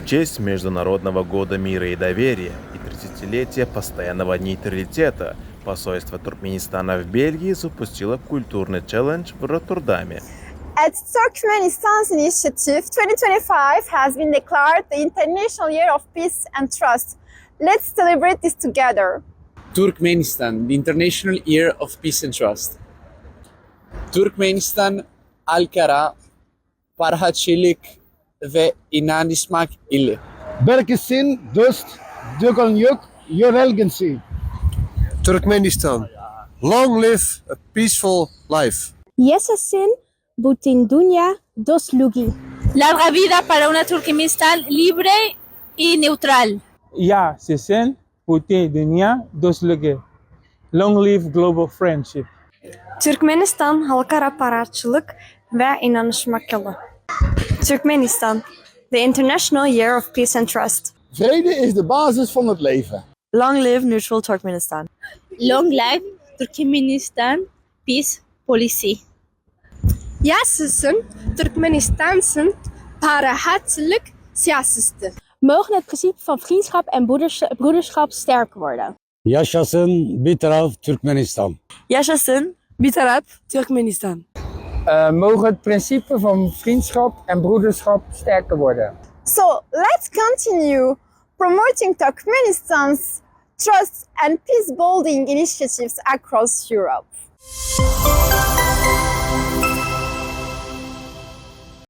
честь Международного года мира и доверия и 30-летия постоянного нейтралитета Посольство Туркменистана в Бельгии запустило культурный челлендж в Роттердаме. At Turkmenistan's initiative, 2025 has been declared the International Year of Peace and Trust. Let's celebrate this together. Turkmenistan, the International Year of Peace and Trust. Turkmenistan, Ankara, parhatçilik ve inanışmak ile. Berkesin, dost, dökülük, yorulgunsi. Turkmenistan, long live a peaceful life. Yaşasın bütün dünya dostluğu. Larga vida para una Turkmenistán libre y neutral. Yaşasın bütün dünya dostluğu. Long live global friendship. Turkmenistan halkara pararçılık ve inanışmaklı. Turkmenistan, the International Year of Peace and Trust. Vrede is de basis van het leven. Long live neutral Turkmenistan. Long life Turkmenistan peace policy. Yaşasın Turkmenistan'sın parhatçılık siyaseti. Mogen het principe van vriendschap en broederschap sterker worden. Yaşasın bir taraf Türkmenistan. Yaşasın bir taraf Turkmenistan. Mogen het principe van vriendschap en broederschap sterker worden. So let's continue promoting Turkmenistan's trust and peace building initiatives across Europe.